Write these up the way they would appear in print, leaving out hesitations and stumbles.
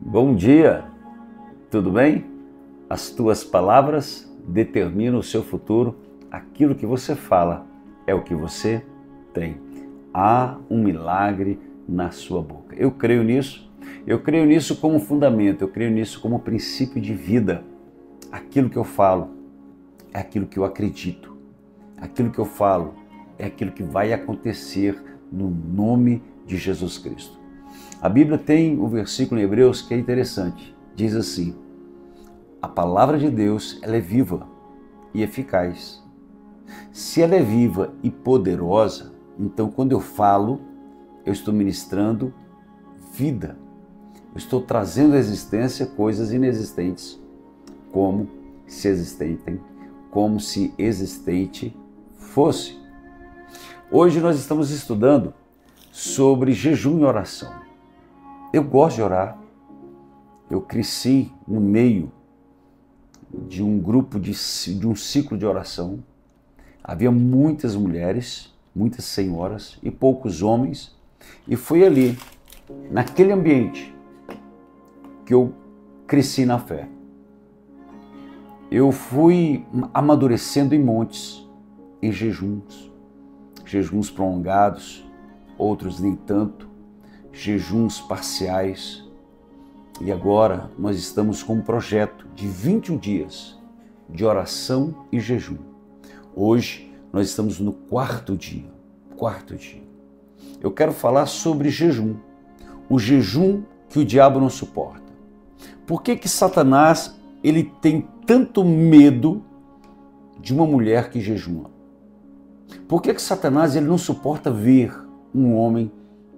Bom dia, tudo bem? As tuas palavras determinam o seu futuro. Aquilo que você fala é o que você tem. Há um milagre na sua boca. Eu creio nisso como fundamento, eu creio nisso como princípio de vida. Aquilo que eu falo é aquilo que eu acredito. Aquilo que eu falo é aquilo que vai acontecer no nome de Jesus Cristo. A Bíblia tem um versículo em Hebreus que é interessante. Diz assim: a palavra de Deus, ela é viva e eficaz. Se ela é viva e poderosa, então quando eu falo, eu estou ministrando vida. Eu estou trazendo à existência coisas inexistentes, como se existente fosse. Hoje nós estamos estudando sobre jejum e oração. Eu gosto de orar. Eu cresci no meio de um grupo, de um ciclo de oração. Havia muitas mulheres, muitas senhoras e poucos homens. E foi ali, naquele ambiente, que eu cresci na fé. Eu fui amadurecendo em montes, em jejuns prolongados, outros nem tanto, jejuns parciais. E agora nós estamos com um projeto de 21 dias de oração e jejum. Hoje nós estamos no quarto dia. Eu quero falar sobre jejum, o jejum que o diabo não suporta. Por que Satanás ele tem tanto medo de uma mulher que jejuma? Por que Satanás ele não suporta ver um homem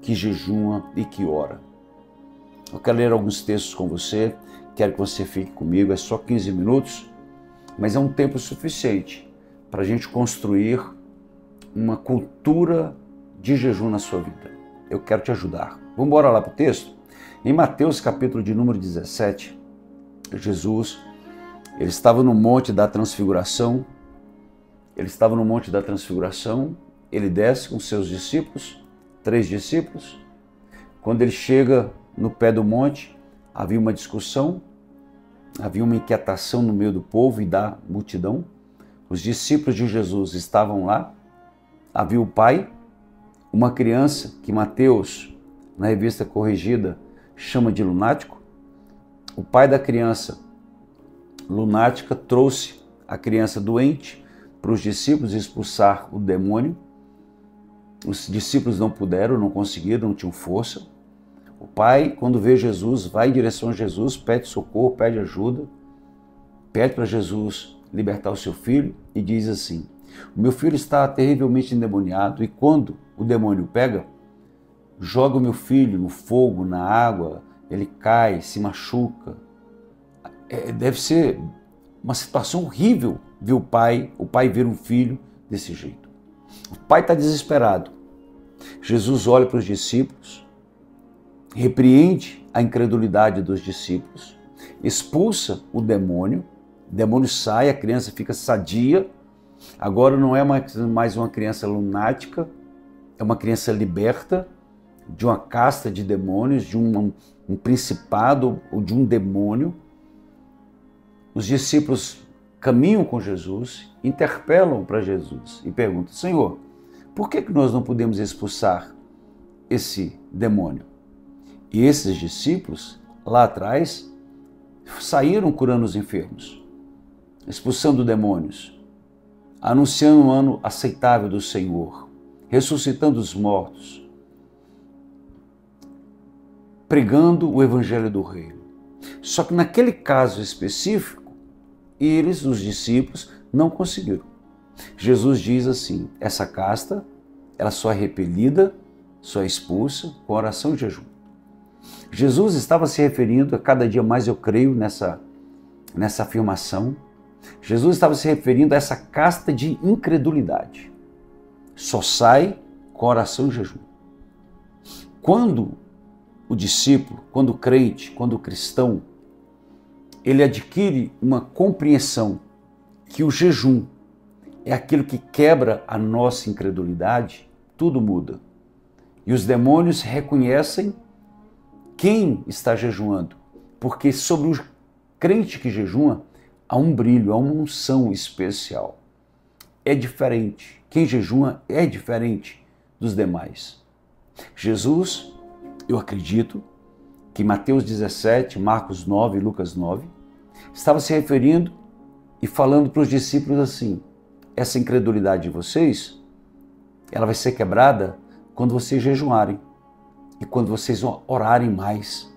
que jejuma e que ora? Eu quero ler alguns textos com você, quero que você fique comigo, é só 15 minutos, mas é um tempo suficiente para a gente construir uma cultura de jejum na sua vida. Eu quero te ajudar. Vamos embora lá para o texto? Em Mateus capítulo de número 17, Jesus, ele estava no Monte da Transfiguração, ele desce com seus discípulos, 3 discípulos. Quando ele chega no pé do monte, havia uma discussão, havia uma inquietação no meio do povo e da multidão. Os discípulos de Jesus estavam lá, havia o pai, uma criança que Mateus, na revista corrigida, chama de lunático. O pai da criança lunática trouxe a criança doente para os discípulos expulsar o demônio. Os discípulos não puderam, não conseguiram, não tinham força. O pai, quando vê Jesus, vai em direção a Jesus, pede socorro, pede ajuda, pede para Jesus libertar o seu filho e diz assim: o meu filho está terrivelmente endemoniado e quando o demônio pega, joga o meu filho no fogo, na água, ele cai, se machuca. Deve ser uma situação horrível ver o pai ver um filho desse jeito. O pai está desesperado. Jesus olha para os discípulos, repreende a incredulidade dos discípulos, expulsa o demônio sai, a criança fica sadia. Agora não é mais uma criança lunática, é uma criança liberta de uma casta de demônios, de um principado ou de um demônio. Os discípulos caminham com Jesus, interpelam para Jesus e perguntam: Senhor, por que nós não podemos expulsar esse demônio? E esses discípulos, lá atrás, saíram curando os enfermos, expulsando demônios, anunciando um ano aceitável do Senhor, ressuscitando os mortos, pregando o evangelho do reino. Só que naquele caso específico, eles, os discípulos, não conseguiram. Jesus diz assim: essa casta, ela só é repelida, só é expulsa com oração e jejum. Jesus estava se referindo, a cada dia mais eu creio nessa afirmação, Jesus estava se referindo a essa casta de incredulidade. Só sai com oração e jejum. Quando o discípulo, quando o crente, quando o cristão, ele adquire uma compreensão que o jejum é aquilo que quebra a nossa incredulidade, tudo muda. E os demônios reconhecem quem está jejuando. Porque sobre o crente que jejuma, há um brilho, há uma unção especial. É diferente. Quem jejuma é diferente dos demais. Jesus, eu acredito que Mateus 17, Marcos 9 e Lucas 9, estava se referindo e falando para os discípulos assim: essa incredulidade de vocês, ela vai ser quebrada quando vocês jejuarem e quando vocês orarem mais.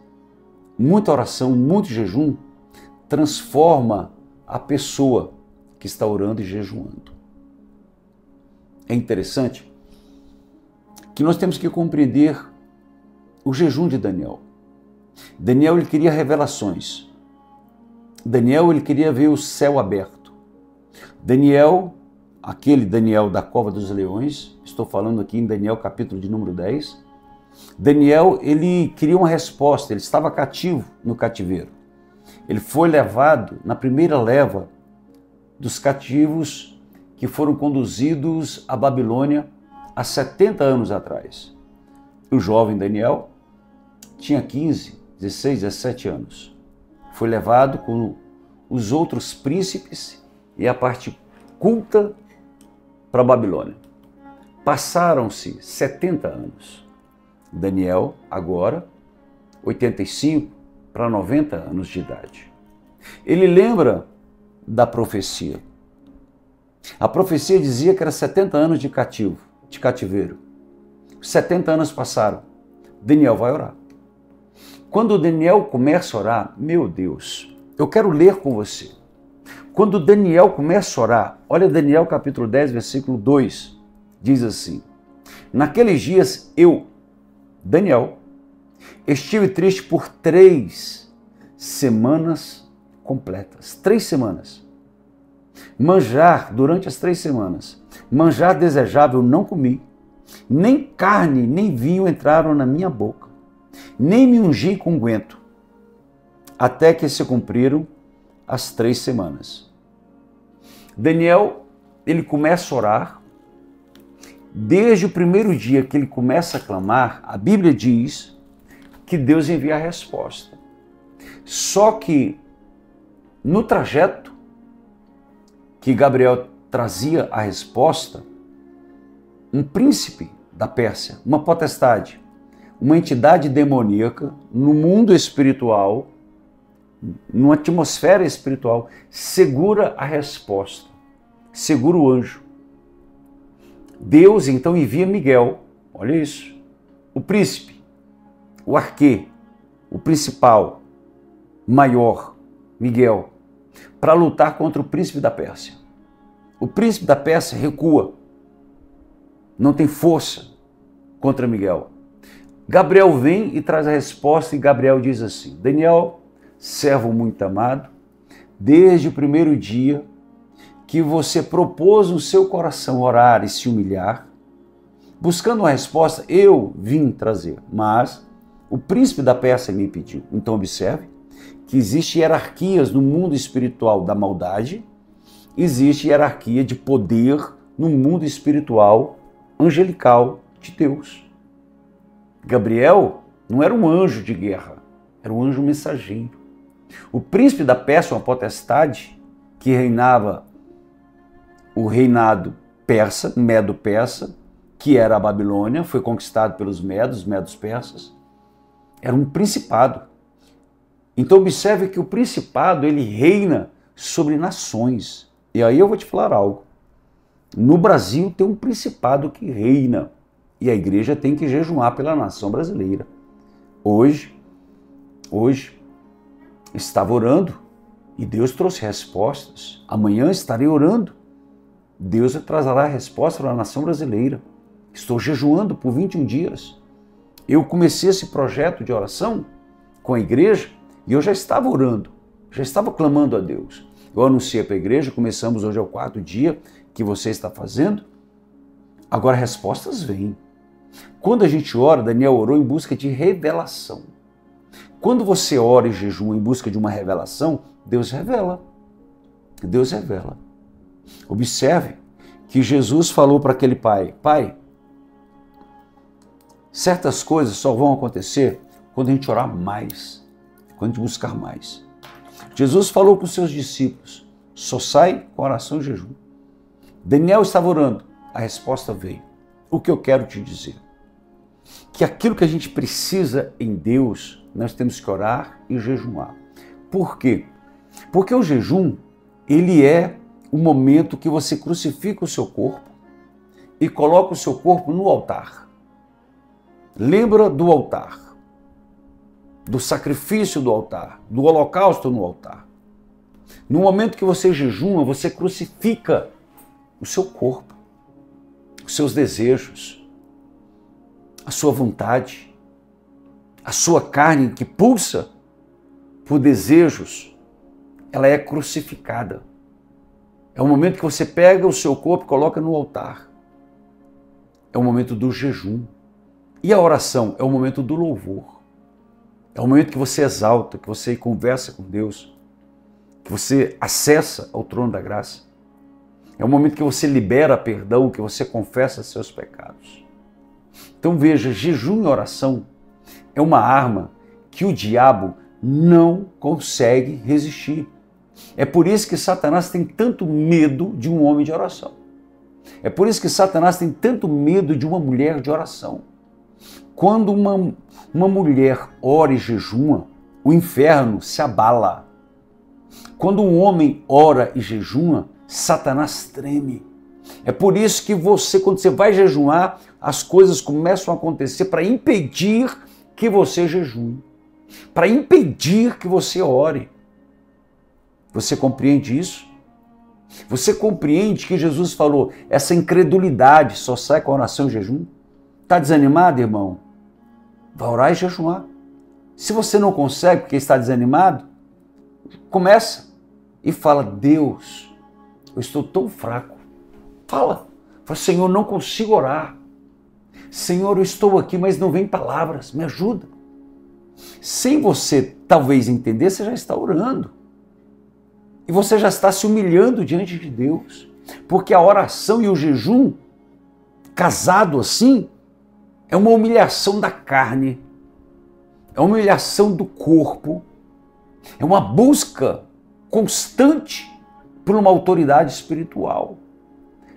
Muita oração, muito jejum transforma a pessoa que está orando e jejuando. É interessante que nós temos que compreender o jejum de Daniel. Daniel, ele queria revelações. Daniel, ele queria ver o céu aberto. Daniel, aquele Daniel da cova dos leões, estou falando aqui em Daniel capítulo de número 10, Daniel, ele queria uma resposta, ele estava cativo no cativeiro. Ele foi levado na primeira leva dos cativos que foram conduzidos à Babilônia há 70 anos atrás. O jovem Daniel tinha 15, 16, 17 anos. Foi levado com os outros príncipes e a parte culta para a Babilônia. Passaram-se 70 anos. Daniel, agora, 85 para 90 anos de idade. Ele lembra da profecia. A profecia dizia que era 70 anos de cativeiro. 70 anos passaram. Daniel vai orar. Quando Daniel começa a orar, meu Deus, eu quero ler com você. Quando Daniel começa a orar, olha Daniel capítulo 10, versículo 2, diz assim: naqueles dias eu, Daniel, estive triste por 3 semanas completas. 3 semanas. Manjar, durante as 3 semanas, manjar desejável não comi, nem carne, nem vinho entraram na minha boca, nem me ungi com unguento, até que se cumpriram as 3 semanas. Daniel, ele começa a orar. Desde o primeiro dia que ele começa a clamar, a Bíblia diz que Deus envia a resposta. Só que no trajeto que Gabriel trazia a resposta, um príncipe da Pérsia, uma potestade, uma entidade demoníaca no mundo espiritual, numa atmosfera espiritual, segura a resposta, segura o anjo. Deus então envia Miguel, olha isso, o príncipe, o arquê, o principal, maior, Miguel, para lutar contra o príncipe da Pérsia. O príncipe da Pérsia recua, não tem força contra Miguel. Gabriel vem e traz a resposta e Gabriel diz assim: Daniel, servo muito amado, desde o primeiro dia que você propôs no seu coração orar e se humilhar, buscando uma resposta, eu vim trazer, mas o príncipe da Pérsia me pediu. Então observe que existe hierarquias no mundo espiritual da maldade, existe hierarquia de poder no mundo espiritual angelical de Deus. Gabriel não era um anjo de guerra, era um anjo mensageiro. O príncipe da Pérsia, uma potestade que reinava o reinado persa, medo-persa, que era a Babilônia, foi conquistado pelos medos persas, era um principado. Então observe que o principado, ele reina sobre nações. E aí eu vou te falar algo. No Brasil tem um principado que reina e a igreja tem que jejuar pela nação brasileira. Hoje, estava orando e Deus trouxe respostas. Amanhã estarei orando. Deus trazerá a resposta para a nação brasileira. Estou jejuando por 21 dias. Eu comecei esse projeto de oração com a igreja e eu já estava orando, já estava clamando a Deus. Eu anunciei para a igreja, começamos hoje é o 4º dia que você está fazendo. Agora respostas vêm. Quando a gente ora, Daniel orou em busca de revelação. Quando você ora e jejua em busca de uma revelação, Deus revela. Deus revela. Observe que Jesus falou para aquele pai: Pai, certas coisas só vão acontecer quando a gente orar mais, quando a gente buscar mais. Jesus falou com os seus discípulos, só sai com oração e jejum. Daniel estava orando, a resposta veio. O que eu quero te dizer? Que aquilo que a gente precisa em Deus, nós temos que orar e jejuar. Por quê? Porque o jejum, ele é o momento que você crucifica o seu corpo e coloca o seu corpo no altar. Lembra do altar, do sacrifício do altar, do holocausto no altar. No momento que você jejuma, você crucifica o seu corpo, os seus desejos, a sua vontade, a sua carne que pulsa por desejos, ela é crucificada. É o momento que você pega o seu corpo e coloca no altar. É o momento do jejum. E a oração é o momento do louvor. É o momento que você exalta, que você conversa com Deus, que você acessa ao trono da graça. É o momento que você libera perdão, que você confessa seus pecados. Então veja, jejum e oração é uma arma que o diabo não consegue resistir. É por isso que Satanás tem tanto medo de um homem de oração. É por isso que Satanás tem tanto medo de uma mulher de oração. Quando uma mulher ora e jejuma, o inferno se abala. Quando um homem ora e jejuma, Satanás treme. É por isso que você, quando você vai jejuar, as coisas começam a acontecer para impedir que você jejue, para impedir que você ore. Você compreende isso? Você compreende que Jesus falou, essa incredulidade só sai com oração e jejum? Está desanimado, irmão? Vai orar e jejuar. Se você não consegue porque está desanimado, começa e fala, Deus, eu estou tão fraco. Fala, Senhor, não consigo orar. Senhor, eu estou aqui, mas não vem palavras, me ajuda. Sem você talvez entender, você já está orando. E você já está se humilhando diante de Deus. Porque a oração e o jejum, casado assim, é uma humilhação da carne, é uma humilhação do corpo, é uma busca constante por uma autoridade espiritual.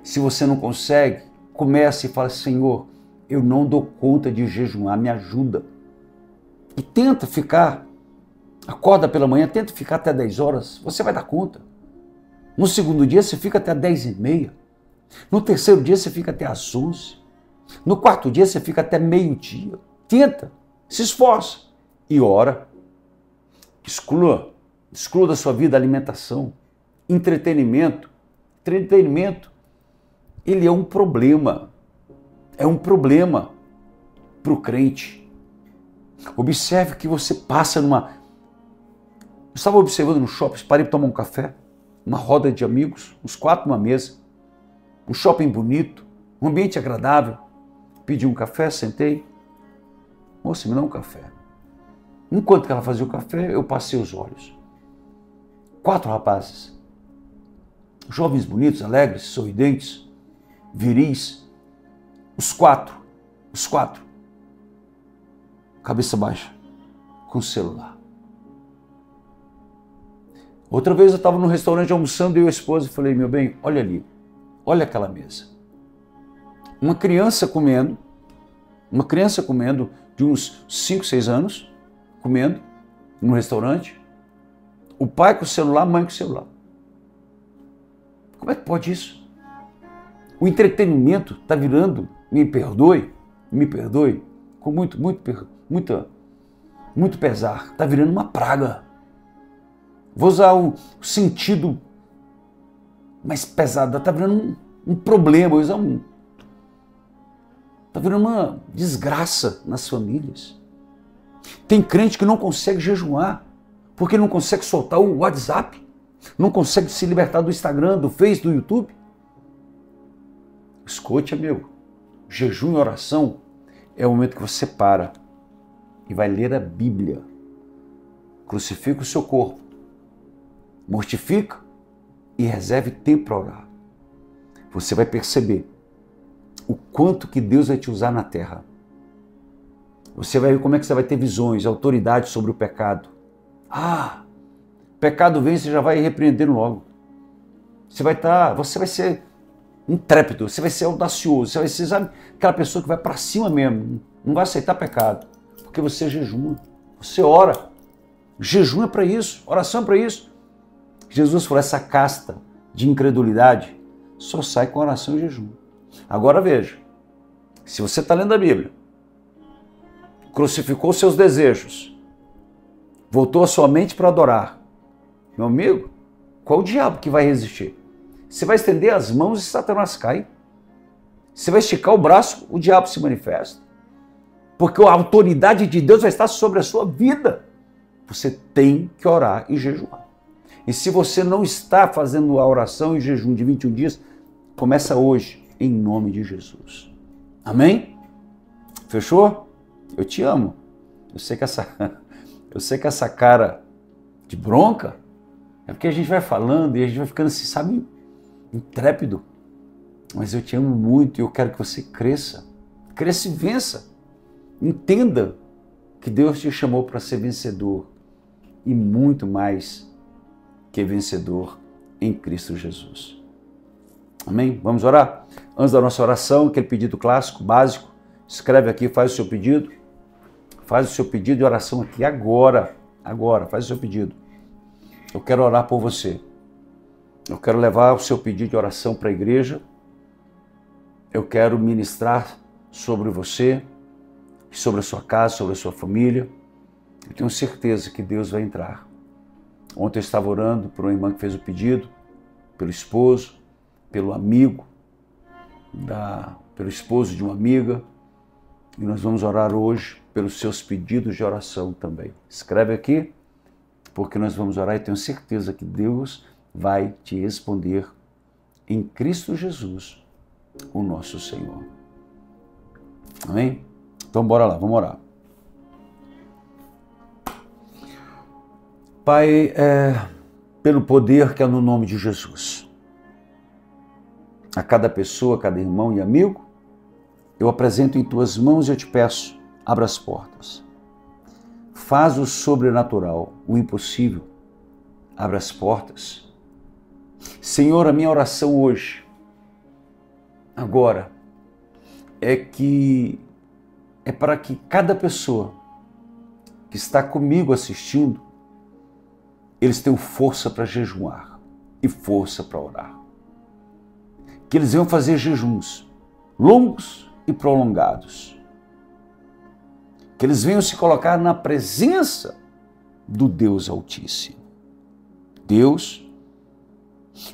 Se você não consegue, comece e fala, Senhor, eu não dou conta de jejuar, me ajuda. E tenta ficar, acorda pela manhã, tenta ficar até 10 horas, você vai dar conta. No segundo dia você fica até 10h30. No terceiro dia você fica até às 11. No quarto dia você fica até meio-dia. Tenta, se esforça e ora. Exclua da sua vida alimentação, entretenimento. Entretenimento, ele é um problema. É um problema para o crente. Observe que você passa numa... Eu estava observando no shopping, parei para tomar um café, uma roda de amigos, uns 4 numa mesa, um shopping bonito, um ambiente agradável. Pedi um café, sentei. Moça, me dá um café. Enquanto que ela fazia o café, eu passei os olhos. 4 rapazes. Jovens bonitos, alegres, sorridentes, viris. Os quatro. Cabeça baixa, com o celular. Outra vez eu estava no restaurante almoçando, eu e a esposa, falei, meu bem, olha ali, olha aquela mesa. Uma criança comendo de uns 5, 6 anos, comendo no restaurante, o pai com o celular, a mãe com o celular. Como é que pode isso? O entretenimento está virando, me perdoe, com muito pesar, está virando uma praga. Vou usar o sentido mais pesado, está virando um problema, vou usar está virando uma desgraça nas famílias. Tem crente que não consegue jejuar, porque não consegue soltar o WhatsApp, não consegue se libertar do Instagram, do Face, do YouTube. Escute, amigo, jejum e oração é o momento que você para e vai ler a Bíblia. Crucifica o seu corpo, mortifica e reserve tempo para orar. Você vai perceber o quanto que Deus vai te usar na terra. Você vai ver como é que você vai ter visões, autoridade sobre o pecado. Pecado vem, você já vai repreendendo logo. Você vai ser intrépido, você vai ser audacioso, você vai ser, sabe, aquela pessoa que vai para cima mesmo, não vai aceitar pecado, porque você jejuma, você ora. Jejum é para isso, oração é para isso. Jesus falou, essa casta de incredulidade só sai com oração e jejum. Agora veja, se você está lendo a Bíblia, crucificou seus desejos, voltou a sua mente para adorar, meu amigo, qual o diabo que vai resistir? Você vai estender as mãos e Satanás cai. Você vai esticar o braço, o diabo se manifesta. Porque a autoridade de Deus vai estar sobre a sua vida. Você tem que orar e jejuar. E se você não está fazendo a oração e jejum de 21 dias, começa hoje, em nome de Jesus. Amém? Fechou? Eu te amo. Eu sei que essa cara de bronca é porque a gente vai falando e a gente vai ficando assim, sabe, intrépido. Mas eu te amo muito e eu quero que você cresça. Cresça e vença. Entenda que Deus te chamou para ser vencedor e muito mais que vencedor em Cristo Jesus. Amém? Vamos orar? Antes da nossa oração, aquele pedido clássico, básico, escreve aqui, faz o seu pedido. Faz o seu pedido de oração aqui agora. Agora, faz o seu pedido. Eu quero orar por você. Eu quero levar o seu pedido de oração para a igreja. Eu quero ministrar sobre você, sobre a sua casa, sobre a sua família. Eu tenho certeza que Deus vai entrar. Ontem eu estava orando por uma irmã que fez o pedido, pelo esposo, pelo amigo, pelo esposo de uma amiga. E nós vamos orar hoje pelos seus pedidos de oração também. Escreve aqui, porque nós vamos orar e tenho certeza que Deus vai te responder em Cristo Jesus, o nosso Senhor. Amém? Então bora lá, vamos orar. Pai, pelo poder que é no nome de Jesus, a cada pessoa, cada irmão e amigo, eu apresento em tuas mãos e eu te peço, abra as portas. Faz o sobrenatural, o impossível. Abra as portas. Senhor, a minha oração hoje, agora, é para que cada pessoa que está comigo assistindo, eles tenham força para jejuar e força para orar. Que eles venham fazer jejuns longos e prolongados. Que eles venham se colocar na presença do Deus Altíssimo. Deus,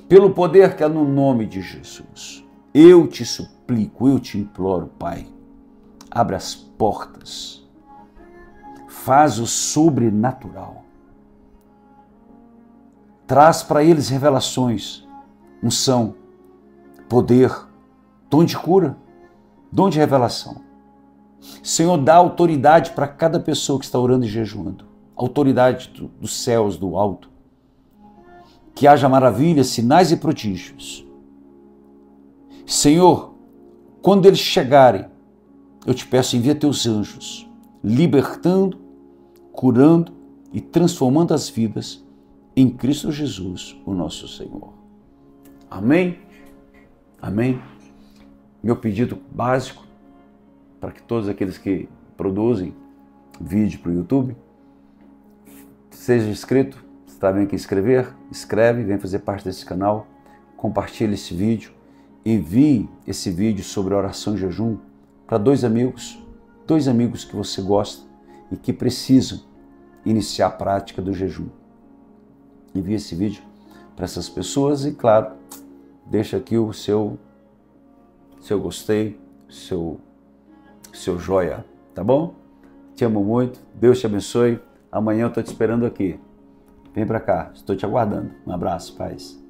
pelo poder que há no nome de Jesus, eu te suplico, eu te imploro, Pai, abre as portas, faz o sobrenatural, traz para eles revelações, unção, poder, dom de cura, dom de revelação. Senhor, dá autoridade para cada pessoa que está orando e jejuando, autoridade dos céus, do alto, que haja maravilhas, sinais e prodígios. Senhor, quando eles chegarem, eu te peço, envia teus anjos, libertando, curando e transformando as vidas em Cristo Jesus, o nosso Senhor. Amém? Amém? Meu pedido básico para que todos aqueles que produzem vídeo para o YouTube, seja inscrito, se está vendo aqui inscrever, escreve, vem fazer parte desse canal, compartilhe esse vídeo, envie esse vídeo sobre oração e jejum para dois amigos que você gosta e que precisam iniciar a prática do jejum. Envie esse vídeo para essas pessoas e, claro, deixa aqui o seu gostei, seu joia, tá bom? Te amo muito, Deus te abençoe. Amanhã eu estou te esperando aqui. Vem para cá, estou te aguardando. Um abraço, paz.